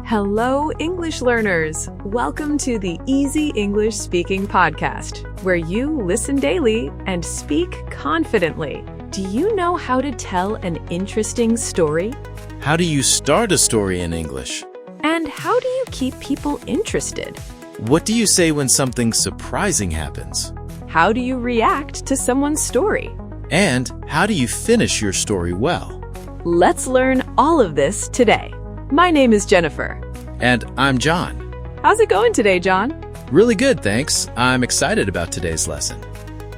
Hello, English learners! Welcome to the Easy English Speaking Podcast, where you listen daily and speak confidently. Do you know how to tell an interesting story? How do you start a story in English? And how do you keep people interested? What do you say when something surprising happens? How do you react to someone's story? And how do you finish your story well? Let's learn all of this today. My name is Jennifer. And I'm John. How's it going today, John? Really good, thanks. I'm excited about today's lesson.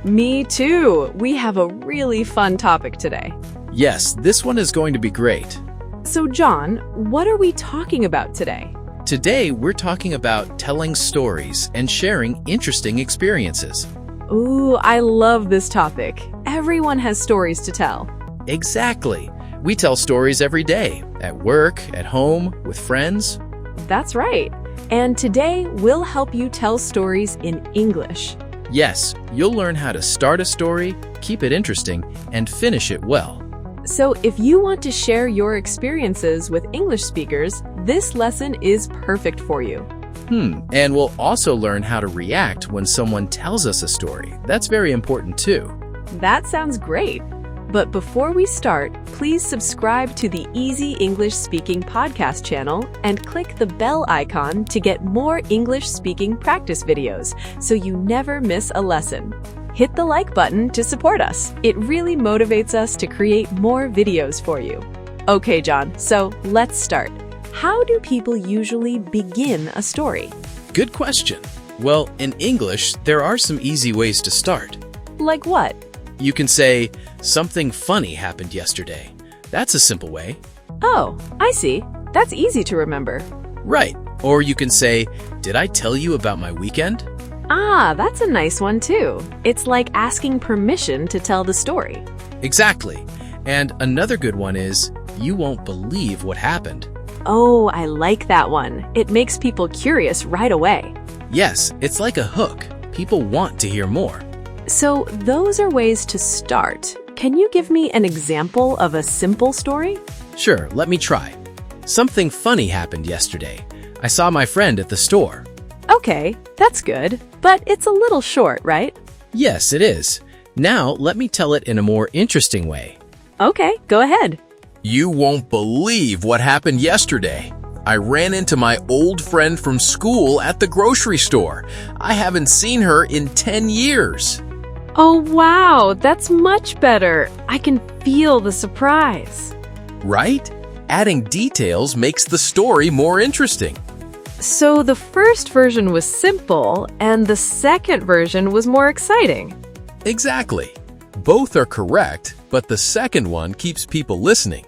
Me too. We have a really fun topic today. Yes, this one is going to be great. So, John, what are we talking about today? Today, we're talking about telling stories and sharing interesting experiences. Ooh, I love this topic. Everyone has stories to tell. Exactly. We tell stories every day, at work, at home, with friends. That's right. And today, we'll help you tell stories in English. Yes, you'll learn how to start a story, keep it interesting, and finish it well. So if you want to share your experiences with English speakers, this lesson is perfect for you. And we'll also learn how to react when someone tells us a story. That's very important too. That sounds great. But before we start, please subscribe to the Easy English Speaking Podcast channel and click the bell icon to get more English speaking practice videos so you never miss a lesson. Hit the like button to support us. It really motivates us to create more videos for you. Okay, John, so let's start. How do people usually begin a story? Good question. Well, in English, there are some easy ways to start. Like what? You can say, something funny happened yesterday. That's a simple way. Oh, I see. That's easy to remember. Right. Or you can say, did I tell you about my weekend? Ah, that's a nice one too. It's like asking permission to tell the story. Exactly. And another good one is, you won't believe what happened. Oh, I like that one. It makes people curious right away. Yes, it's like a hook. People want to hear more. So those are ways to start. Can you give me an example of a simple story? Sure, let me try. Something funny happened yesterday. I saw my friend at the store. Okay, that's good, but it's a little short, right? Yes, it is. Now, let me tell it in a more interesting way. Okay, go ahead. You won't believe what happened yesterday. I ran into my old friend from school at the grocery store. I haven't seen her in 10 years. Oh, wow, that's much better. I can feel the surprise. Right? Adding details makes the story more interesting. So the first version was simple, and the second version was more exciting. Exactly. Both are correct, but the second one keeps people listening.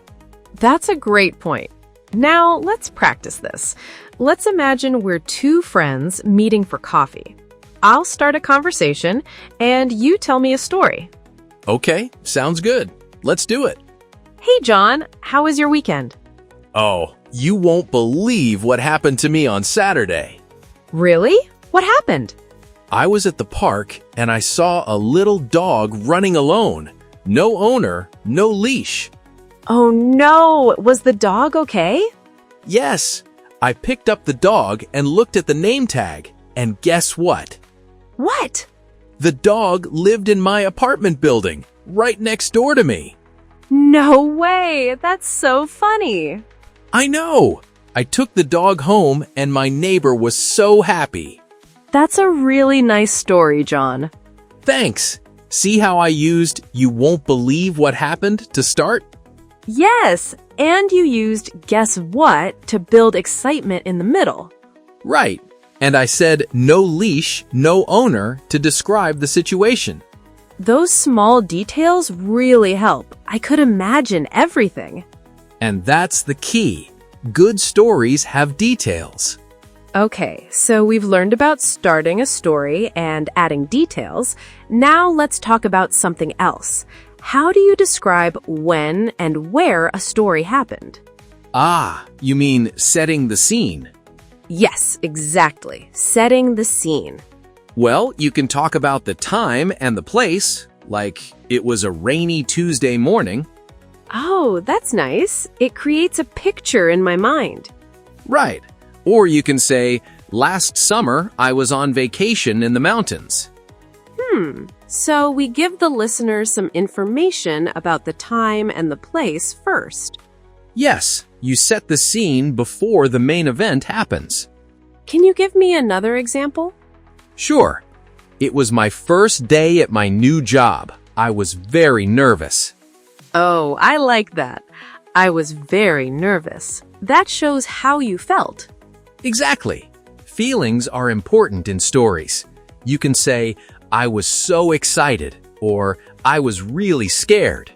That's a great point. Now, let's practice this. Let's imagine we're two friends meeting for coffee. I'll start a conversation, and you tell me a story. Okay, sounds good. Let's do it. Hey, John, how was your weekend? Oh, you won't believe what happened to me on Saturday. Really? What happened? I was at the park and I saw a little dog running alone. No owner, no leash. Oh no, was the dog okay? Yes, I picked up the dog and looked at the name tag, and guess what? What? The dog lived in my apartment building, right next door to me. No way, that's so funny. I know! I took the dog home and my neighbor was so happy. That's a really nice story, John. Thanks! See how I used "you won't believe what happened" to start? Yes, and you used guess what to build excitement in the middle. Right. And I said no leash, no owner to describe the situation. Those small details really help. I could imagine everything. And that's the key. Good stories have details. Okay, so we've learned about starting a story and adding details. Now let's talk about something else. How do you describe when and where a story happened? Ah, you mean setting the scene. Yes, exactly. Setting the scene. Well, you can talk about the time and the place, like it was a rainy Tuesday morning. Oh, that's nice. It creates a picture in my mind. Right. Or you can say, last summer I was on vacation in the mountains. So we give the listeners some information about the time and the place first. Yes, you set the scene before the main event happens. Can you give me another example? Sure. It was my first day at my new job. I was very nervous. Oh, I like that. I was very nervous. That shows how you felt. Exactly. Feelings are important in stories. You can say, I was so excited, or I was really scared.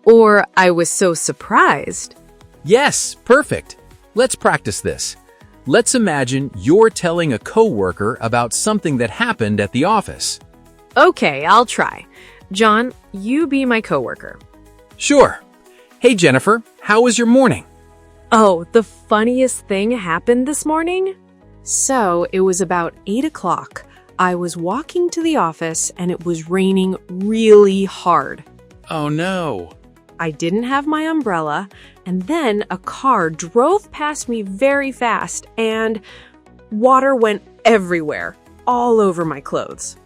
Or I was so surprised. Yes, perfect. Let's practice this. Let's imagine you're telling a coworker about something that happened at the office. Okay, I'll try. John, you be my coworker. Sure. Hey, Jennifer, how was your morning? Oh, the funniest thing happened this morning? So, it was about 8 o'clock. I was walking to the office and it was raining really hard. Oh, no. I didn't have my umbrella, and then a car drove past me very fast and water went everywhere, all over my clothes.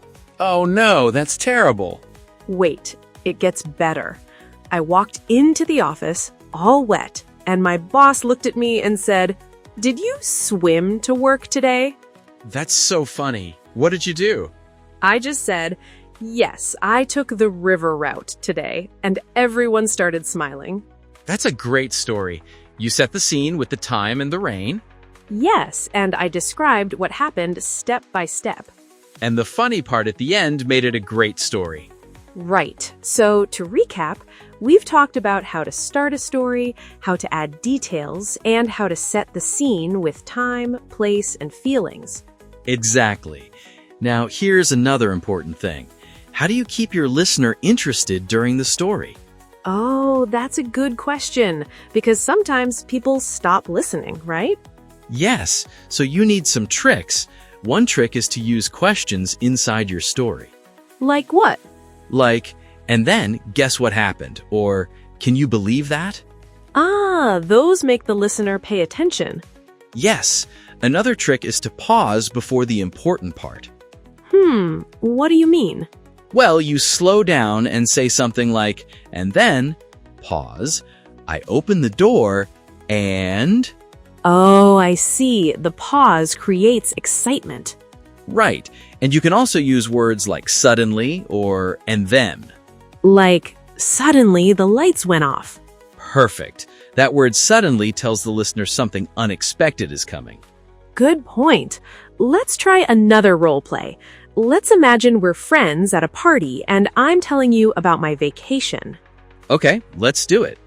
Oh, no, that's terrible. Wait, it gets better. I walked into the office, all wet, and my boss looked at me and said, "Did you swim to work today?" That's so funny. What did you do? I just said, "Yes, I took the river route today," and everyone started smiling. That's a great story. You set the scene with the time and the rain. Yes, and I described what happened step by step. And the funny part at the end made it a great story. Right. So, to recap, we've talked about how to start a story, how to add details, and how to set the scene with time, place, and feelings. Exactly. Now, here's another important thing. How do you keep your listener interested during the story? Oh, that's a good question, because sometimes people stop listening, right? Yes, so you need some tricks. One trick is to use questions inside your story. Like what? Like, and then guess what happened? Or, can you believe that? Ah, those make the listener pay attention. Yes, another trick is to pause before the important part. What do you mean? Well, you slow down and say something like, and then, pause, I open the door, and... Oh, I see. The pause creates excitement. Right, and you can also use words like suddenly or and then. Like, suddenly the lights went off. Perfect. That word suddenly tells the listener something unexpected is coming. Good point. Let's try another role play. Let's imagine we're friends at a party and I'm telling you about my vacation. Okay, let's do it.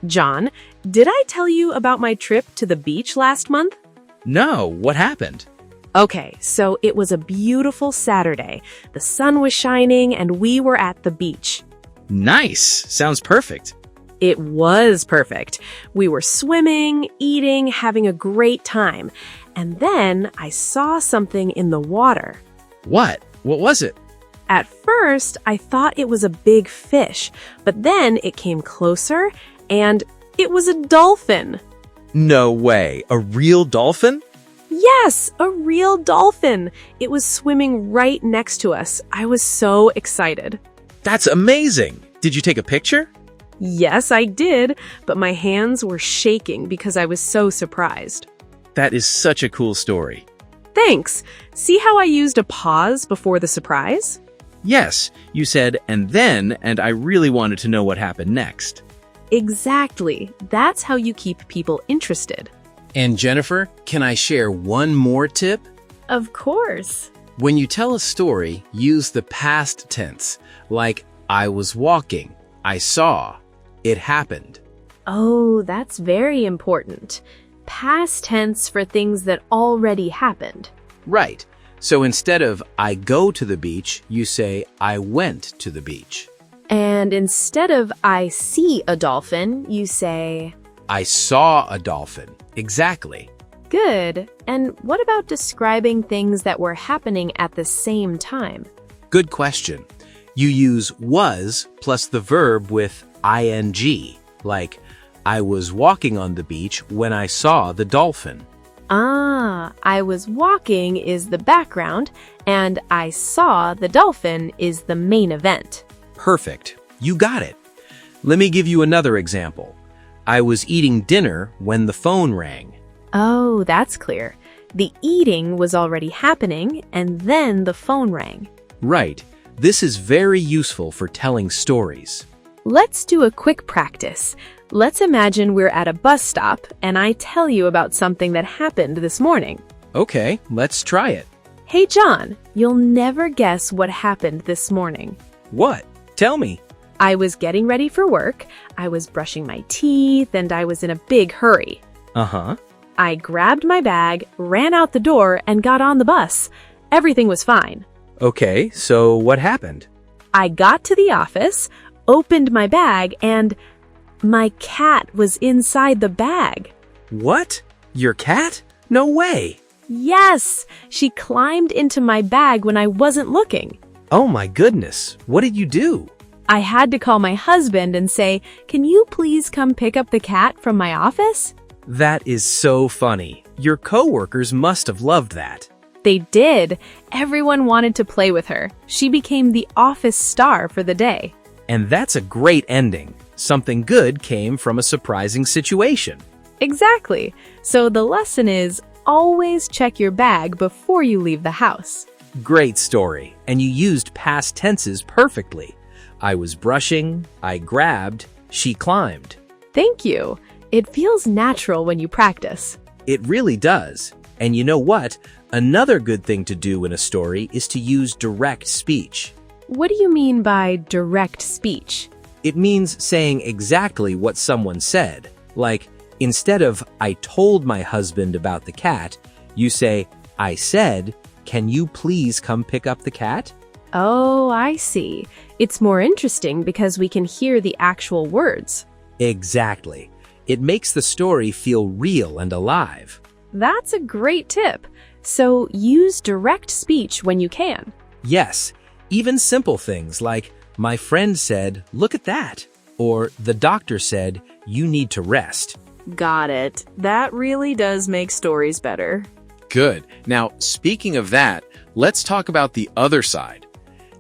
John, did I tell you about my trip to the beach last month? No, what happened? Okay, so it was a beautiful Saturday. The sun was shining and we were at the beach. Nice. Sounds perfect. It was perfect. We were swimming, eating, having a great time. And then I saw something in the water. What? What was it? At first, I thought it was a big fish, but then it came closer and it was a dolphin. No way. A real dolphin? Yes, a real dolphin. It was swimming right next to us. I was so excited. That's amazing. Did you take a picture? Yes, I did, but my hands were shaking because I was so surprised. That is such a cool story. Thanks. See how I used a pause before the surprise? Yes, you said, and then, and I really wanted to know what happened next. Exactly. That's how you keep people interested. And Jennifer, can I share one more tip? Of course. When you tell a story, use the past tense, like I was walking, I saw, it happened. Oh, that's very important. Past tense for things that already happened. Right. So instead of I go to the beach, you say I went to the beach. And instead of I see a dolphin, you say, I saw a dolphin. Exactly. good. And what about describing things that were happening at the same time? Good question. You use was plus the verb with ing, like I was walking on the beach when I saw the dolphin. I was walking is the background, and I saw the dolphin is the main event. Perfect. You got it. Let me give you another example. I was eating dinner when the phone rang. Oh, that's clear. The eating was already happening, and then the phone rang. Right. This is very useful for telling stories. Let's do a quick practice. Let's imagine we're at a bus stop, and I tell you about something that happened this morning. Okay, let's try it. Hey, John, you'll never guess what happened this morning. What? Tell me. I was getting ready for work, I was brushing my teeth, and I was in a big hurry. Uh-huh. I grabbed my bag, ran out the door, and got on the bus. Everything was fine. Okay, so what happened? I got to the office, opened my bag, and my cat was inside the bag. What? Your cat? No way! Yes, she climbed into my bag when I wasn't looking. Oh my goodness, what did you do? I had to call my husband and say, "Can you please come pick up the cat from my office?" That is so funny. Your coworkers must have loved that. They did. Everyone wanted to play with her. She became the office star for the day. And that's a great ending. Something good came from a surprising situation. Exactly. So the lesson is always check your bag before you leave the house. Great story, and you used past tenses perfectly. I was brushing, I grabbed, she climbed. Thank you. It feels natural when you practice. It really does. And you know what? Another good thing to do in a story is to use direct speech. What do you mean by direct speech? It means saying exactly what someone said. Like, instead of "I told my husband about the cat," you say, "I said, can you please come pick up the cat?" Oh, I see. It's more interesting because we can hear the actual words. Exactly. It makes the story feel real and alive. That's a great tip. So use direct speech when you can. Yes, even simple things like, "My friend said, look at that," or "The doctor said, you need to rest." Got it. That really does make stories better. Good. Now, speaking of that, let's talk about the other side.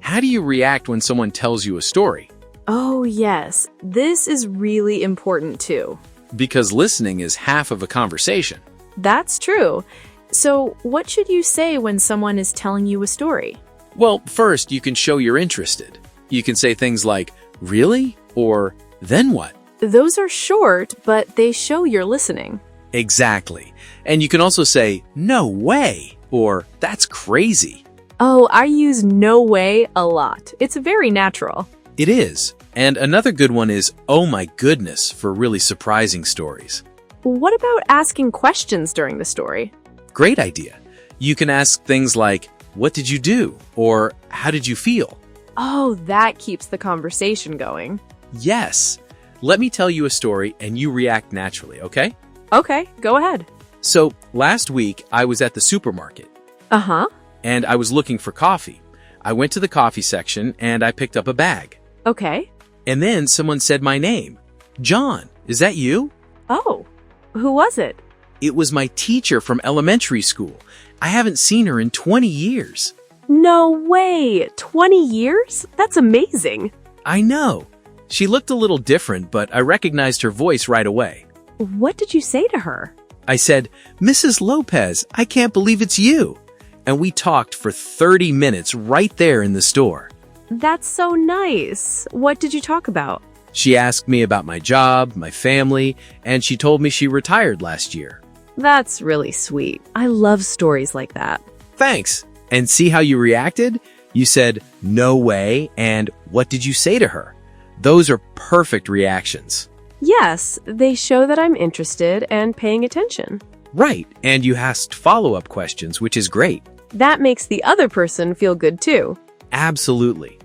How do you react when someone tells you a story? Oh, yes. This is really important too. Because listening is half of a conversation. That's true. So, what should you say when someone is telling you a story? Well, first, you can show you're interested. You can say things like, "Really?" or "Then what?" Those are short, but they show you're listening. Exactly. And you can also say, "No way," or "That's crazy." Oh, I use "no way" a lot. It's very natural. It is. And another good one is, "Oh my goodness," for really surprising stories. What about asking questions during the story? Great idea. You can ask things like, "What did you do?" or "How did you feel?" Oh, that keeps the conversation going. Yes. Let me tell you a story and you react naturally, okay? Okay, go ahead. So, last week I was at the supermarket Uh-huh. and I was looking for coffee. I went to the coffee section and I picked up a bag. Okay. And then someone said my name. "John, is that you?" Oh, who was it? It was my teacher from elementary school. I haven't seen her in 20 years. No way! 20 years? That's amazing. I know. She looked a little different, but I recognized her voice right away. What did you say to her? I said, "Mrs. Lopez, I can't believe it's you." And we talked for 30 minutes right there in the store. That's so nice. What did you talk about? She asked me about my job, my family, and she told me she retired last year. That's really sweet. I love stories like that. Thanks. And see how you reacted? You said, "No way," and "What did you say to her?" Those are perfect reactions. Yes, they show that I'm interested and paying attention. Right, and you asked follow-up questions, which is great. That makes the other person feel good too. Absolutely.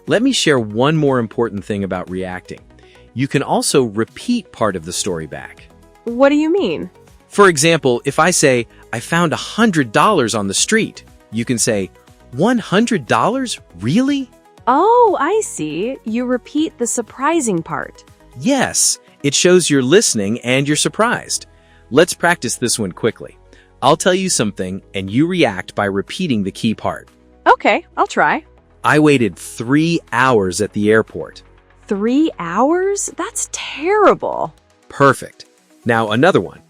Let me share one more important thing about reacting. You can also repeat part of the story back. What do you mean? For example, if I say, "I found $100 on the street," you can say, "$100? Really?" Oh, I see. You repeat the surprising part. Yes, it shows you're listening and you're surprised. Let's practice this one quickly. I'll tell you something and you react by repeating the key part. Okay, I'll try. I waited 3 hours at the airport. 3 hours? That's terrible. Perfect. Now another one.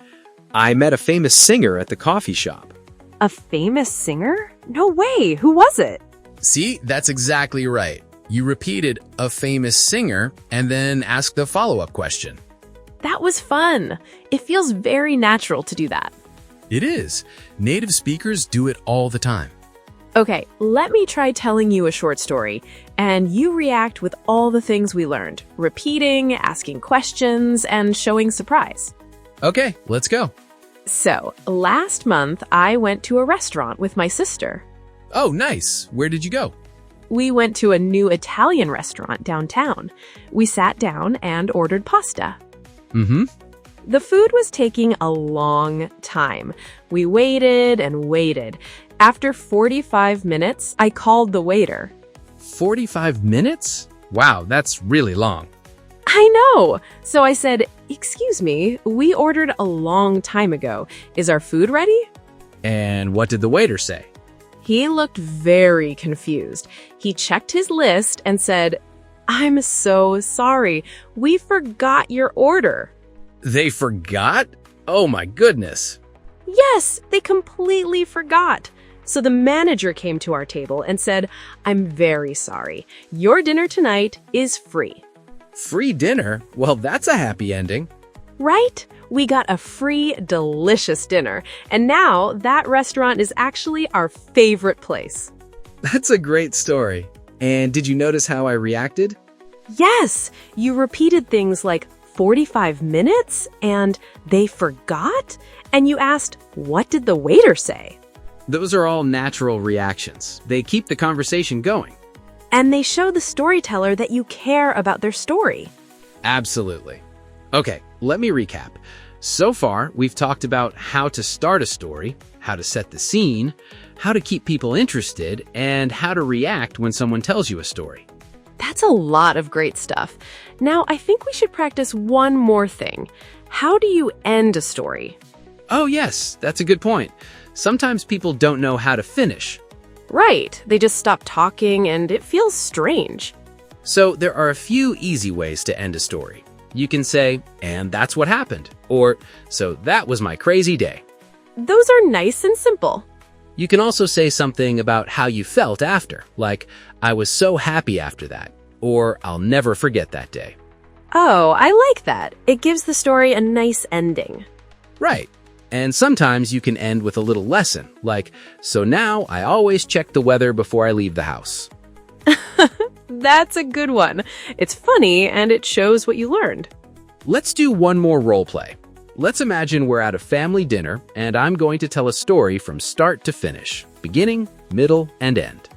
I met a famous singer at the coffee shop. A famous singer? No way. Who was it? See, that's exactly right. You repeated a famous singer and then asked the follow-up question. That was fun. It feels very natural to do that. It is. Native speakers do it all the time. Okay, let me try telling you a short story, and you react with all the things we learned, repeating, asking questions, and showing surprise. Okay, let's go. So, last month, I went to a restaurant with my sister. Oh, nice. Where did you go? We went to a new Italian restaurant downtown. We sat down and ordered pasta. Mm-hmm. The food was taking a long time. We waited and waited. After 45 minutes, I called the waiter. 45 minutes? Wow, that's really long. I know! So I said, "Excuse me, we ordered a long time ago. Is our food ready?" And what did the waiter say? He looked very confused. He checked his list and said, "I'm so sorry. We forgot your order." They forgot? Oh my goodness. Yes, they completely forgot. So the manager came to our table and said, "I'm very sorry. Your dinner tonight is free." Free dinner? Well, that's a happy ending. Right? We got a free, delicious dinner. And now that restaurant is actually our favorite place. That's a great story. And did you notice how I reacted? Yes, you repeated things like 45 minutes and they forgot. And you asked, "What did the waiter say?" Those are all natural reactions. They keep the conversation going. And they show the storyteller that you care about their story. Absolutely. Okay, let me recap. So far, we've talked about how to start a story, how to set the scene, how to keep people interested, and how to react when someone tells you a story. That's a lot of great stuff. Now, I think we should practice one more thing. How do you end a story? Oh yes, that's a good point. Sometimes people don't know how to finish. Right, they just stop talking and it feels strange. So there are a few easy ways to end a story. You can say, "And that's what happened," or "So that was my crazy day." Those are nice and simple. You can also say something about how you felt after, like, "I was so happy after that," or "I'll never forget that day." Oh, I like that. It gives the story a nice ending. Right. And sometimes you can end with a little lesson, like, "So now I always check the weather before I leave the house." That's a good one. It's funny and it shows what you learned. Let's do one more role play. Let's imagine we're at a family dinner and I'm going to tell a story from start to finish, beginning, middle, and end.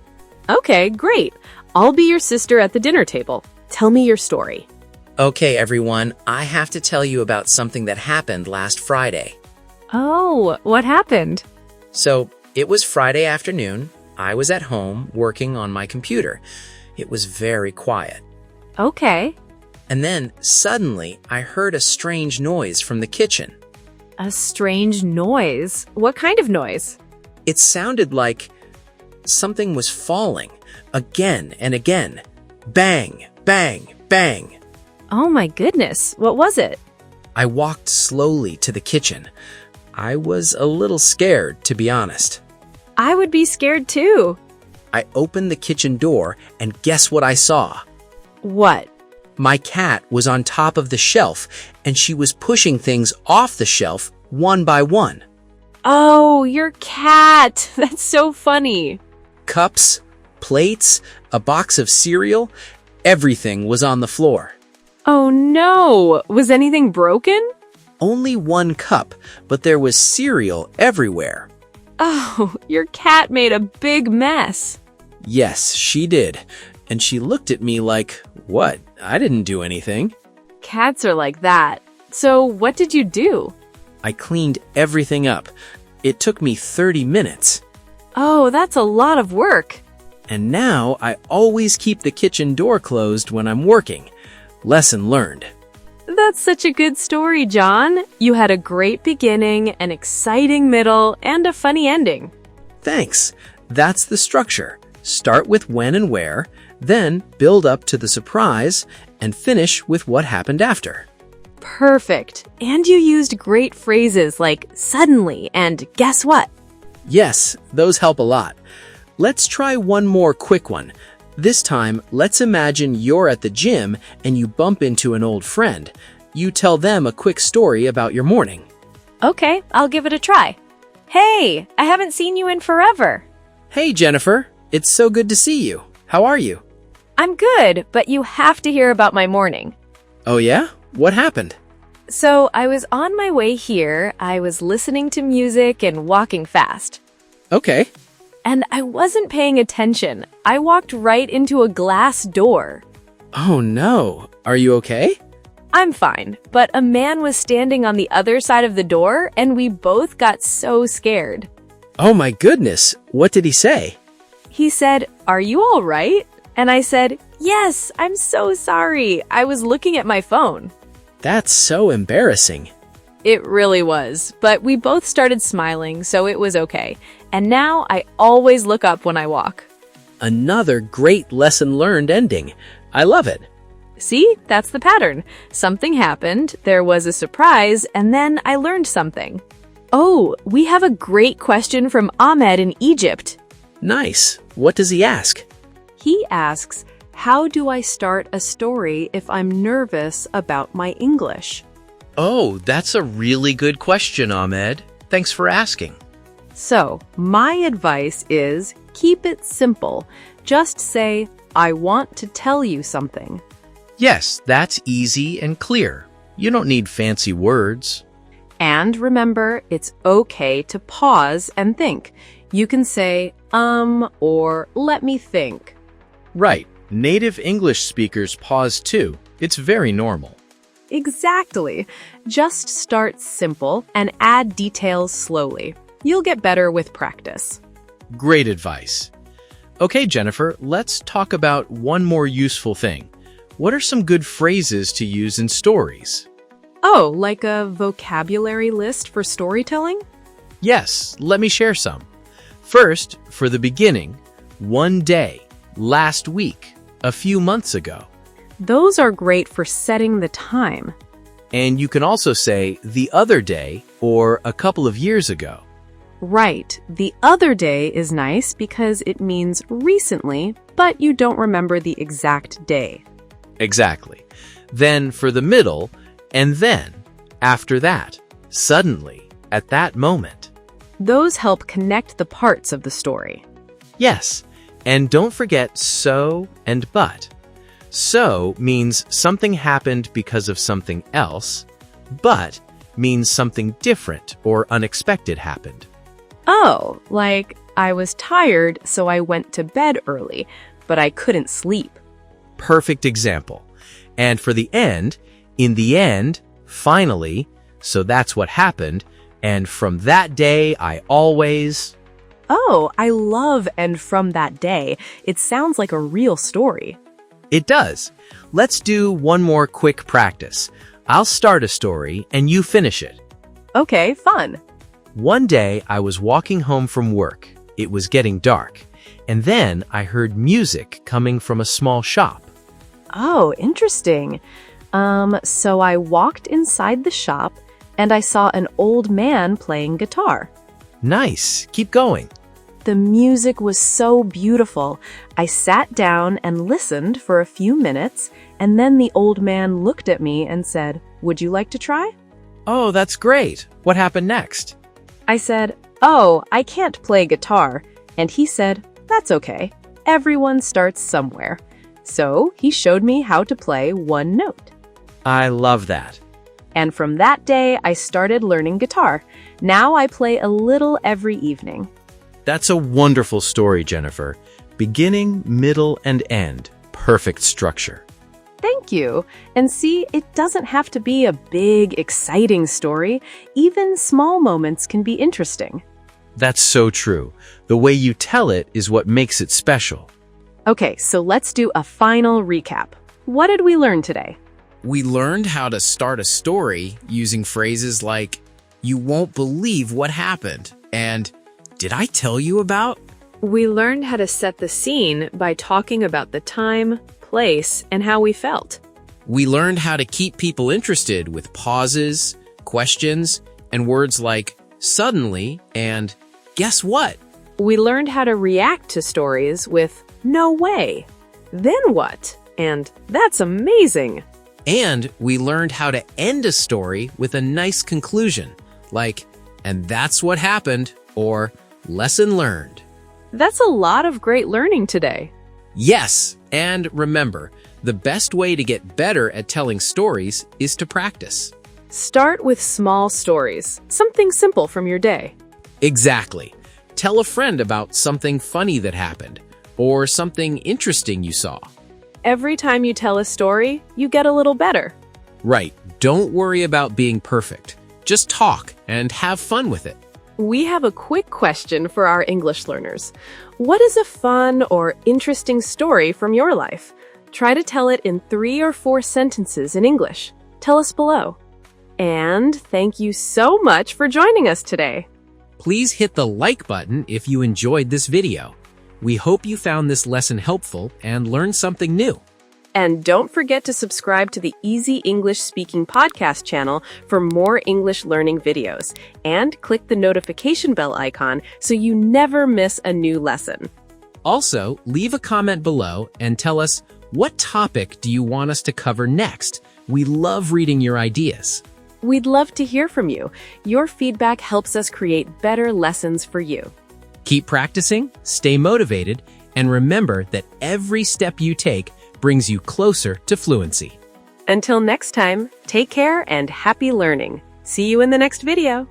Okay, great. I'll be your sister at the dinner table. Tell me your story. Okay, everyone, I have to tell you about something that happened last Friday. Oh, what happened? So, it was Friday afternoon. I was at home working on my computer. It was very quiet. Okay. And then, suddenly, I heard a strange noise from the kitchen. A strange noise? What kind of noise? It sounded like something was falling, again and again. Bang, bang, bang. Oh my goodness, what was it? I walked slowly to the kitchen. I was a little scared, to be honest. I would be scared too. I opened the kitchen door, and guess what I saw? What? My cat was on top of the shelf, and she was pushing things off the shelf one by one. Oh, your cat. That's so funny. Cups, plates, a box of cereal, everything was on the floor. Oh no. Was anything broken? Only one cup, but there was cereal everywhere. Oh, your cat made a big mess. Yes, she did. And she looked at me like, "What? I didn't do anything." Cats are like that. So what did you do? I cleaned everything up. It took me 30 minutes. Oh, that's a lot of work. And now I always keep the kitchen door closed when I'm working. Lesson learned. That's such a good story, John. You had a great beginning, an exciting middle, and a funny ending. Thanks. That's the structure. Start with when and where, then build up to the surprise, and finish with what happened after. Perfect. And you used great phrases like suddenly and guess what? Yes, those help a lot. Let's try one more quick one. This time, let's imagine you're at the gym and you bump into an old friend. You tell them a quick story about your morning. Okay, I'll give it a try. Hey, I haven't seen you in forever. Hey, Jennifer. It's so good to see you. How are you? I'm good, but you have to hear about my morning. Oh yeah? What happened? So I was on my way here. I was listening to music and walking fast. Okay. And I wasn't paying attention. I walked right into a glass door. Oh no. Are you okay? I'm fine, but a man was standing on the other side of the door, and we both got so scared. Oh my goodness. What did he say? He said, "Are you all right?" And I said, "Yes, I'm so sorry. I was looking at my phone." That's so embarrassing. It really was, but we both started smiling, so it was okay. And now I always look up when I walk. Another great lesson learned ending. I love it. See, that's the pattern. Something happened, there was a surprise, and then I learned something. Oh, we have a great question from Ahmed in Egypt. Nice. What does he ask? He asks, how do I start a story if I'm nervous about my English? Oh, that's a really good question, Ahmed. Thanks for asking. So, my advice is keep it simple. Just say, I want to tell you something. Yes, that's easy and clear. You don't need fancy words. And remember, it's okay to pause and think. You can say, or let me think. Right. Native English speakers pause too. It's very normal. Exactly. Just start simple and add details slowly. You'll get better with practice. Great advice. Okay, Jennifer, let's talk about one more useful thing. What are some good phrases to use in stories? Oh, like a vocabulary list for storytelling? Yes, let me share some. First, for the beginning, one day, last week, a few months ago. Those are great for setting the time. And you can also say the other day or a couple of years ago. Right. The other day is nice because it means recently, but you don't remember the exact day. Exactly. Then for the middle, and then, after that, suddenly, at that moment. Those help connect the parts of the story. Yes, and don't forget so and but. So means something happened because of something else, but means something different or unexpected happened. Oh, like I was tired, so I went to bed early, but I couldn't sleep. Perfect example. And for the end, in the end, finally, so that's what happened, and from that day I always... Oh, I love and from that day. It sounds like a real story. It does. Let's do one more quick practice. I'll start a story and you finish it. Okay, fun. One day I was walking home from work. It was getting dark, and then I heard music coming from a small shop. Oh, interesting. So I walked inside the shop and I saw an old man playing guitar. Nice. Keep going. The music was so beautiful. I sat down and listened for a few minutes, and then the old man looked at me and said, "Would you like to try?" Oh, that's great. What happened next? I said, "Oh, I can't play guitar." And he said, "That's okay. Everyone starts somewhere." So he showed me how to play one note. I love that. And from that day, I started learning guitar. Now I play a little every evening. That's a wonderful story, Jennifer. Beginning, middle, and end. Perfect structure. Thank you. And see, it doesn't have to be a big, exciting story. Even small moments can be interesting. That's so true. The way you tell it is what makes it special. Okay, so let's do a final recap. What did we learn today? We learned how to start a story using phrases like, "You won't believe what happened," and "Did I tell you about?" We learned how to set the scene by talking about the time, place, and how we felt. We learned how to keep people interested with pauses, questions, and words like "suddenly" and "guess what?" We learned how to react to stories with "no way," "then what?" and "that's amazing." And we learned how to end a story with a nice conclusion, like, "and that's what happened," or "lesson learned." That's a lot of great learning today. Yes, and remember, the best way to get better at telling stories is to practice. Start with small stories, something simple from your day. Exactly. Tell a friend about something funny that happened, or something interesting you saw. Every time you tell a story, you get a little better. Right, don't worry about being perfect. Just talk and have fun with it. We have a quick question for our English learners. What is a fun or interesting story from your life? Try to tell it in 3 or 4 sentences in English. Tell us below. And thank you so much for joining us today. Please hit the like button if you enjoyed this video. We hope you found this lesson helpful and learned something new. And don't forget to subscribe to the Easy English Speaking podcast channel for more English learning videos. And click the notification bell icon so you never miss a new lesson. Also, leave a comment below and tell us, what topic do you want us to cover next? We love reading your ideas. We'd love to hear from you. Your feedback helps us create better lessons for you. Keep practicing, stay motivated, and remember that every step you take brings you closer to fluency. Until next time, take care and happy learning. See you in the next video.